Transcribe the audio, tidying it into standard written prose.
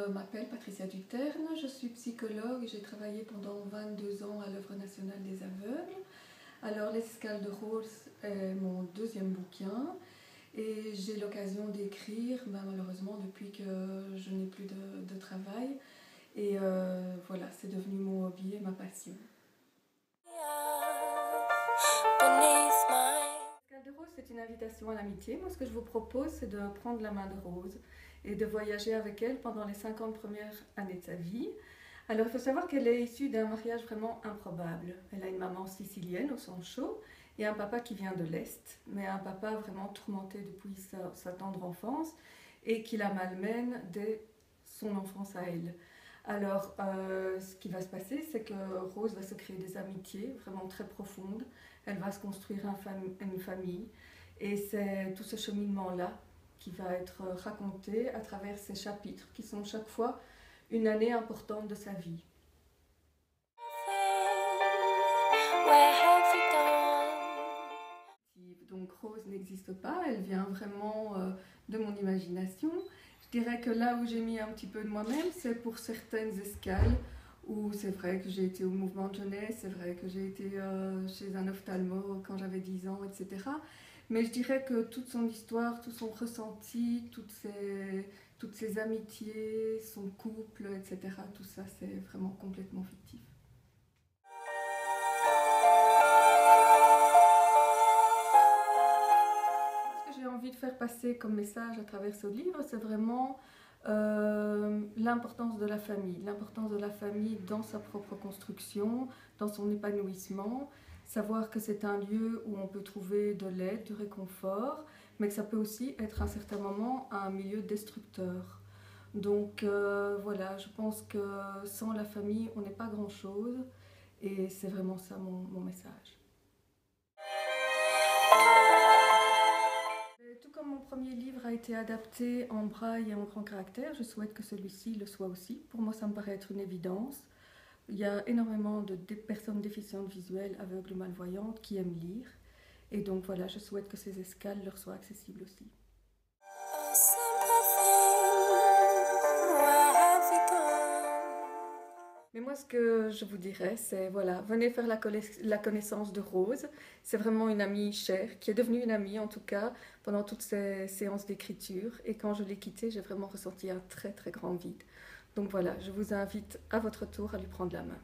m'appelle Patricia Duterne, je suis psychologue et j'ai travaillé pendant 22 ans à l'Œuvre nationale des aveugles. Alors Les Escales de Rose est mon deuxième bouquin et j'ai l'occasion d'écrire, malheureusement depuis que je n'ai plus de travail. Et voilà, c'est devenu mon hobby et ma passion. Les Escales de Rose, c'est une invitation à l'amitié. Moi, ce que je vous propose, c'est de prendre la main de Rose et de voyager avec elle pendant les 50 premières années de sa vie. Alors, il faut savoir qu'elle est issue d'un mariage vraiment improbable. Elle a une maman sicilienne au sang chaud et un papa qui vient de l'Est, mais un papa vraiment tourmenté depuis sa tendre enfance et qui la malmène dès son enfance à elle. Alors, ce qui va se passer, c'est que Rose va se créer des amitiés vraiment très profondes. Elle va se construire une famille et c'est tout ce cheminement-là qui va être raconté à travers ces chapitres qui sont chaque fois une année importante de sa vie. Donc Rose n'existe pas, elle vient vraiment de mon imagination. Je dirais que là où j'ai mis un petit peu de moi-même, c'est pour certaines escales où c'est vrai que j'ai été au mouvement de jeunesse, c'est vrai que j'ai été chez un ophtalmo quand j'avais 10 ans, etc. Mais je dirais que toute son histoire, tout son ressenti, toutes ses amitiés, son couple, etc., tout ça, c'est vraiment complètement fictif. Ce que j'ai envie de faire passer comme message à travers ce livre, c'est vraiment l'importance de la famille dans sa propre construction, dans son épanouissement, savoir que c'est un lieu où on peut trouver de l'aide, du réconfort, mais que ça peut aussi être à un certain moment un milieu destructeur. Donc voilà, je pense que sans la famille, on n'est pas grand-chose et c'est vraiment ça mon message. Tout comme mon premier livre a été adapté en braille et en grand caractère, je souhaite que celui-ci le soit aussi. Pour moi, ça me paraît être une évidence. Il y a énormément de personnes déficientes visuelles, aveugles ou malvoyantes qui aiment lire. Et donc voilà, je souhaite que ces escales leur soient accessibles aussi. Mais moi, ce que je vous dirais, c'est voilà, venez faire la connaissance de Rose. C'est vraiment une amie chère, qui est devenue une amie en tout cas, pendant toutes ces séances d'écriture. Et quand je l'ai quittée, j'ai vraiment ressenti un très très grand vide. Donc voilà, je vous invite à votre tour à lui prendre la main.